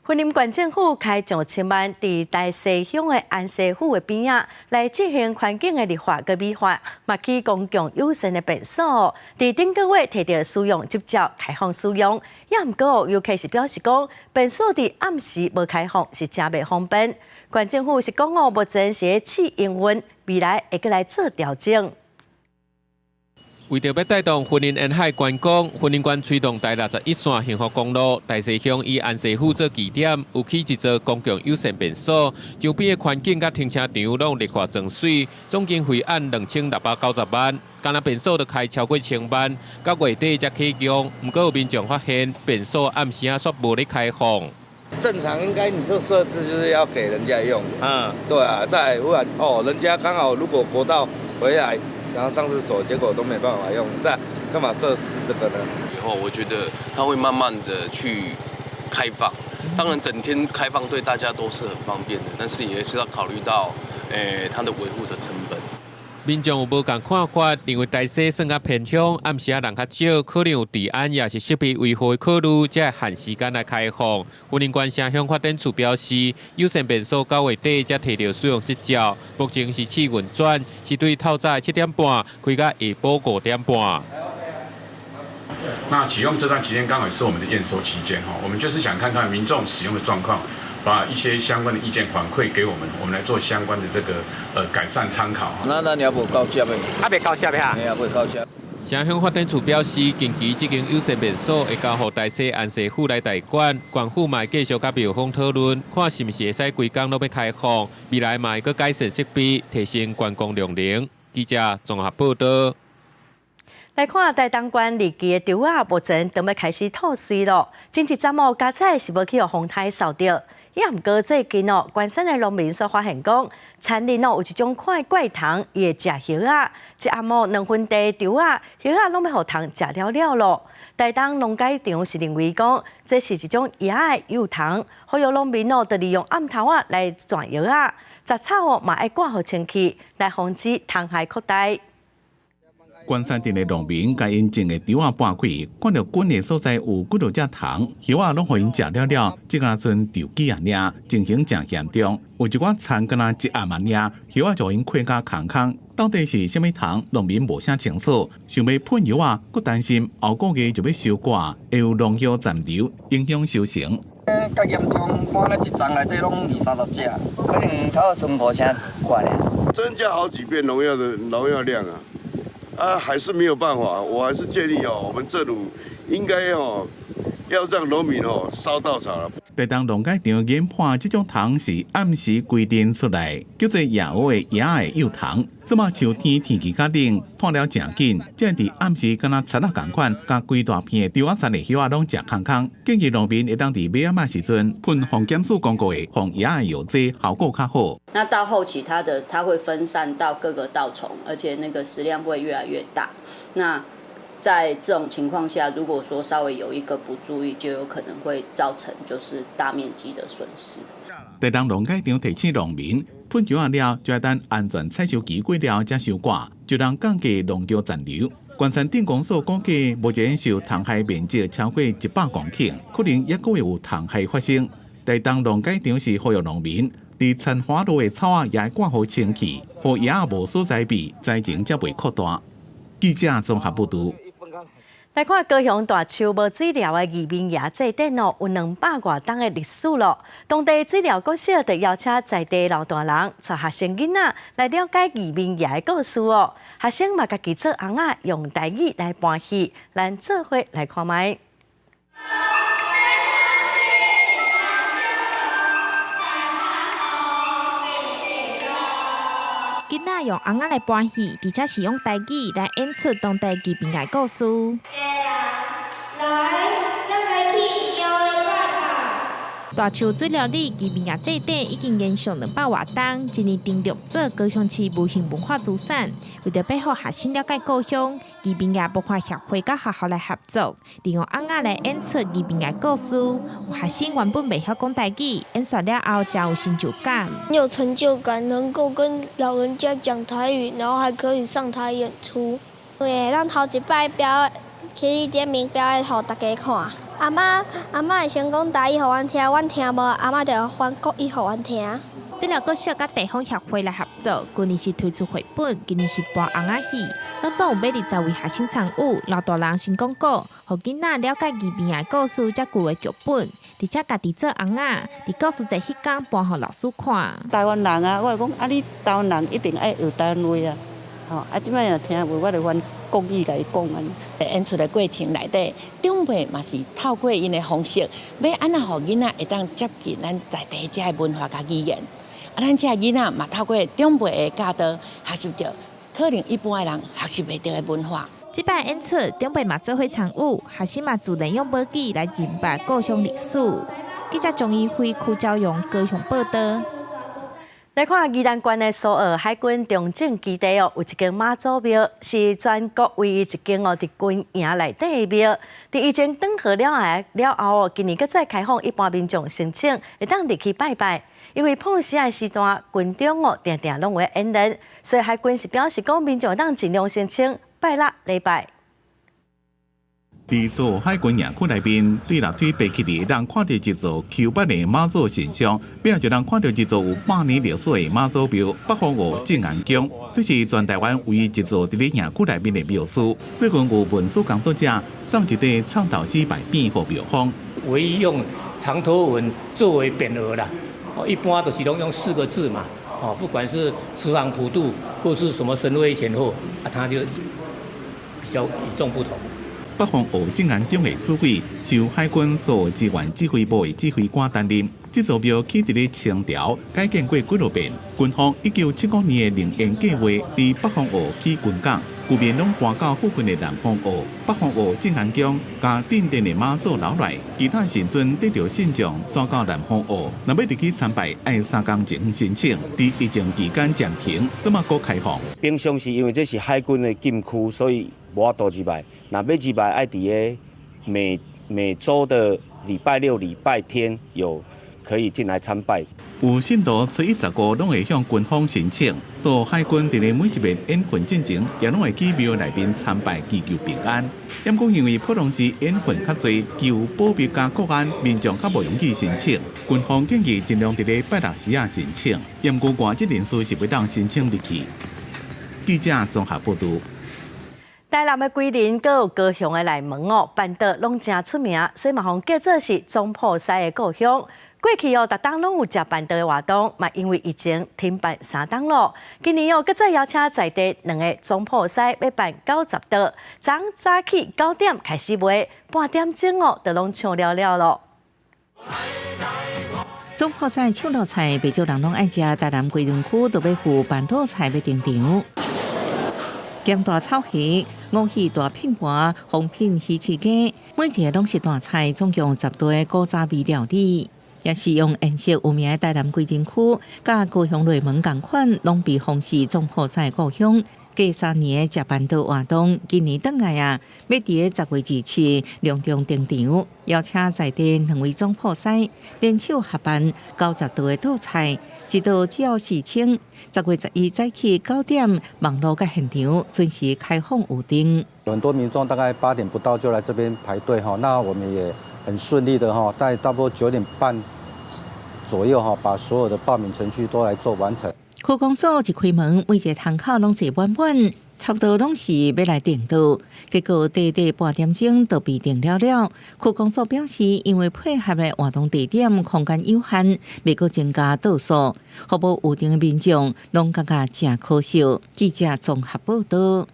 云林县政府开上千万，伫大西乡的安西府的边仔来进行环境的绿化跟美化，嘛起公共友善的便所。伫顶个月摕到使用执照开放使用，也毋过尤其是表示讲，便所伫暗时无开放是真袂方便。县政府是讲目前是试营运，未来会过来做调整。为着要带动云林沿海观光，云林县推动第61线幸福公路大西乡以安西府做起点，有起一座公共友善便所，周边的环境甲停车场拢绿化装水，总经费按2690万。干那便所就开超过1000万，到月底才启用。不过有民众发现便所暗时啊煞无咧开放。正常应该你这设置就是要给人家用，对啊，再不然人家刚好如果国道回来。然后上厕所，结果都没办法用，这干嘛设置这个呢？以后我觉得它会慢慢的去开放，当然整天开放对大家都是很方便的，但是也是要考虑到，它的维护的成本。民众有无共看法，认为大西算较偏乡，暗时啊人较少，可能有治安也是设备维护的考虑，才会限时间来开放。云林县城乡发展处表示，友善便所9月底才摕到使用执照，目前是试运转，是对透早7点半开到下晡5点半。那启用这段期间刚好也是我们的验收期间哈，我们就是想看看民众使用的状况。把一些相关的意见反馈给我们，我们来做相关的这个改善参考。那你要不高价呗？别高价呀？没有，不高价。城乡发展处表示，近期这间友善便所会交予大西安西府来代管，县府嘛继续甲庙方讨论，看是毋是会使规工都要开放，未来嘛会阁改善设备，提升观光量能。记者综合报道。来看台东县离奇的稻仔，目前都要开始吐水咯。前一阵哦，加菜是要去互风台扫掉。也毋过最近哦，关山的农民所发现讲，田里哦有一种怪虫，伊会食叶仔，一暗晡2分地稻仔，叶仔拢要互虫食了了咯。台东农改场是认为讲，这是一种叶的幼虫，呼吁农民哦，就利用暗头仔来转叶仔，杂草哦嘛爱挂好清气，来防止虫害扩大。关山镇的农民甲因种的稻仔搬开，看到滚的所在有几多只虫，叶仔拢互因食了了，即个阵丢几啊领，情形真严重。有一寡田敢若一暗万领，叶仔就因困甲空。到底是虾米虫？农民无啥清楚，想要喷叶仔，佫担心后个月就要收割，会有农药残留，影响收成。较严重，看咧一丛内底拢20-30只，可能差不多存5成块了。增加好几遍农药量啊！还是没有办法，我还是建议我们政府应该要让农民烧稻草了。台东农改场研判这种虫是暗时规定出来，叫做野乌的野的幼虫。这么秋天天气较冷，脱了真紧，才伫暗时敢若贼仔共款，甲规大片的稻仔田的叶仔拢食空。建议农民会当伫尾仔时阵喷防检属广告的防野的药剂，效果较好。那到后期它会分散到各个稻丛，而且那个食量会越来越大。那在这种情况下，如果说稍微有一个不注意，就有可能会造成就是大面积的损失。台东农改场提醒农民，喷药啊了，就要等安全采收期过了才收割，就让降低农药残留。关山电工所估计，目前受虫害面积超过100公顷，可能也阁会有虫害发生。台东农改场是呼吁农民，伫田花路的草啊也挂好清气，互叶啊无所在避，灾情才袂扩大。记者综合报道。来看高雄大树无水疗的移民爷祭典哦，有200多档的历史咯。当地水疗国小就邀请在地老大人、带学生囡仔来了解移民爷的故事哦。学生嘛家己做红仔，用台语来搬戏，咱做伙来看卖。囡仔用红仔来搬戏，而且是用台语来演出当地移民的故事。大树水疗里移民也祭典已经延续200多档，今年登录做高雄市无形文化资产。为了要让学生了解故乡，移民也文化协会甲学校来合作，利用红仔来演出移民的故事。有学生原本袂晓讲台语，演出了后才有成就感。有成就感，能够跟老人家讲台语，然后还可以上台演出。对，咱头一摆表起点名表演，互大家看。阿嬷会先讲台语，互阮听，阮听无，阿嬷就翻国语，互阮听。这了个小甲地方协会来合作，去年是推出绘本，今年是播红仔戏。当中有20位学生参与，老大人先讲故，互囡仔了解宜宾的故事，才旧的剧本，而且家己做红仔，伫故事节迄天搬互老师看。台湾人啊，我就讲啊，你台湾人一定爱学台湾话啊，吼啊，即摆若听话，我就翻国语甲伊讲安尼。演出的过程内底，长辈嘛是透过因的方式，要安怎互囡仔会当接近咱在地遮的文化甲语言。啊，咱遮囡仔嘛透过长辈的教导，学习到可能一般的人学习袂到的文化。这摆演出，长辈嘛做伙参与，学生嘛自然用母语来认白故乡历史。记者张义辉、邱昭阳高雄报道。来看宜兰县的苏澳海军中正基地有一间妈祖庙，是全国唯一一间伫军营内底的庙。伫疫情缓和了后，今年搁再开放一般民众申请，会当入去拜拜。因为碰时的时段，军中定定拢会演练，所以海军是表示讲，民众当尽量申请拜六礼拜。伫苏澳海军营区内面，对落腿爬起嚟，让看到一座Q8的妈祖神像，并就让看到一座有100年历史的妈祖庙——北方澳镇安宫。这是全台湾唯一一座伫咧营区内面的庙寺。最近有文书工作者送一块倡导诗牌匾给庙方，唯一用长头文作为匾额啦。一般都是拢用4个字嘛。不管是慈航普渡或是什么神威显赫，它就比较与众不同。北方澳镇安宫的主委受海军苏澳资源指挥部的指挥官担任。这座庙起伫咧清朝，改建过几多遍。军方1975年的灵验计划，伫北方澳起军港，居民拢搬到附近的南方澳。北方澳镇安宫加镇殿的妈祖楼内，其他神尊得到信众送到南方澳。若要入去参拜，要3天前申请。伫疫情期间暂停，怎么搁开放？平常是因为这是海军的禁区，所以无法度入拜。若要入拜，爱伫个每周的礼拜六、礼拜天有可以进来参拜。有信徒初一十五拢会向军方申请，所以海军伫咧每一遍演训进前，也拢会去庙内面参拜祈求平安。因讲因为普通时演训较侪，求保密加国安，民众较无容易申请。军方建议尽量伫咧拜六时啊申请，因过外籍人士是袂当申请入去。记者综合报道。台南的桂林，阁有高雄的内门哦，办得拢真出名，所以嘛，互叫做是总铺师的故乡。过去哦，逐档拢有食办得的活动，嘛因为疫情停办3档咯。今年哦，搁再邀请在地2个总铺师要办90道，早起9点开始卖，半点钟哦，就拢抢了了咯。总铺师抢道菜，不少人拢爱食。台南桂林区都要赴办道菜要登场。咸大炒虾、五喜大品盘、红品鱼翅鸡，每一个拢是大菜，总共10道的古早味料理，也是用颜色有名的台南桂林区，甲高雄内门同款，拢被奉是总铺师故乡。过3年的食办道活动，今年倒来啊，要伫10月27日隆重登场，邀请在地2位总铺师联手合办90道的道菜。一道只要4000，10月11日早起9点，网络甲现场准时开放预订。有很多民众大概8点不到就来这边排队哈，那我们也很顺利的哈，在差不多9点半左右哈，把所有的报名程序都来做完成。区公所一开门，每一个窗口拢坐满满，差不多拢是要来订到，结果短半点钟就被订了了。区公所表示，因为配合的活动地点空间有限，未阁增加道数，服务有订的民众拢感觉真可惜。记者综合报道。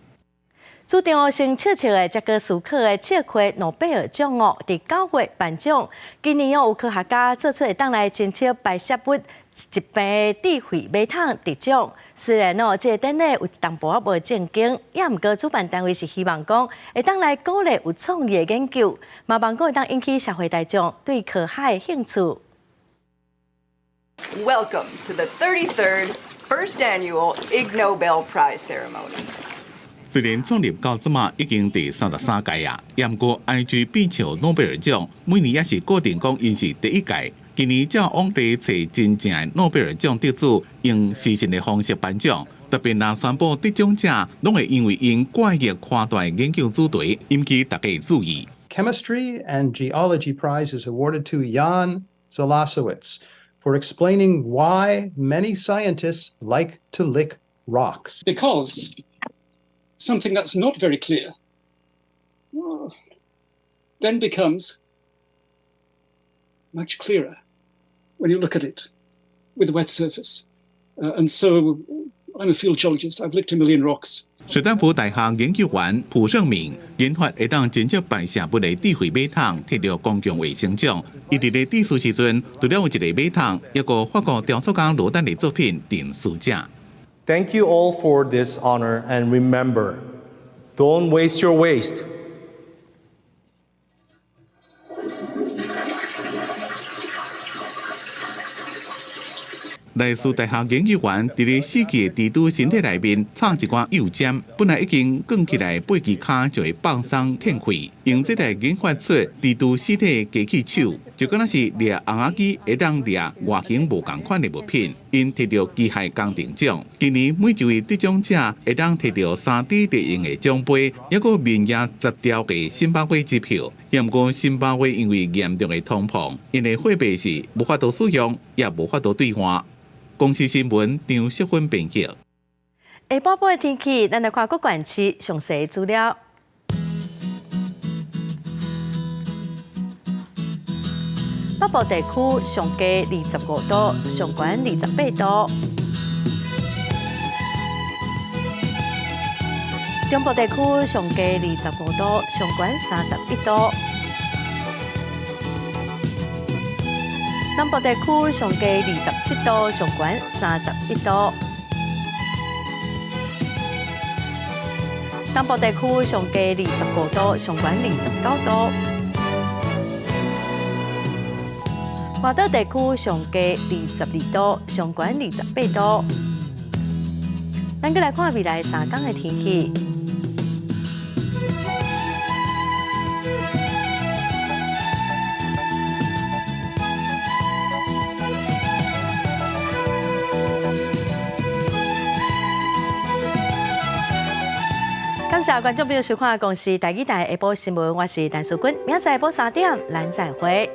主张先笑笑的捷克斯克的笑亏诺贝尔奖哦，伫9月颁奖。今年有科学家做出会当来侦测白色物疾病的智慧马桶得奖。虽然哦，这个典礼有淡薄仔无正经，也毋过主办单位是希望讲会当来鼓励有创意的研究，嘛望讲会当引起社会大众对科学的兴趣。Welcome to the 33rd First Annual Ig Nobel Prize Ceremony. 虽然创立到即马已经第33届啊，也毋过 IG 变笑诺贝尔奖每年也是固定讲因是第1届。今年照往地找真正的诺贝尔奖得主，用私信的方式颁奖。特别若宣布得奖者，拢会因为因怪异夸大研究主题，引起大家注意。Chemistry and Geology Prize is awarded to Jan Zalasowicz for explaining why many scientists like to lick rocks. Because something that's not very clear then becomes much clearer when you look at it with a wet surface. And so I'm a field geologist. I've licked a million rocks. 史丹福大学研究员蒲胜明研发会当真正摆射物的智慧马桶，摕到公共卫生奖。伊伫咧致辞时阵，除了有一个马桶，也个法国雕塑家罗丹的作品《定书架》。Thank you all for this honor, and remember, don't waste your waste. 来自大学研究员伫咧死去的蜘蛛身体内面插一管幼尖，本来已经卷起来8支脚就会放松天开，用这来研发出蜘蛛尸体机器手，就敢若是掠红仔机会当掠外形无同款的物品。因摕到机械工程奖，今年每一位得奖者会当摕到3D 列印的奖杯，也个面额10条的辛巴威支票。不过辛巴威因为严重的通膨，因为货币是无法度使用，也无法度兑换。公司新闻张淑芬编辑。下晡晡的天气，咱来看各县市详细资料。北部地区上低25度，上悬28度；中部地区上低25度，上悬31度；南部地区上低27度，上悬31度；南部地区上低25度，上悬29度；华岛地区上低22度，上悬28度。咱再来看未来3天的天气。感谢观众朋友收看《公视台语台下晡新闻》，我是陈淑君，明仔载下晡3点，咱再会。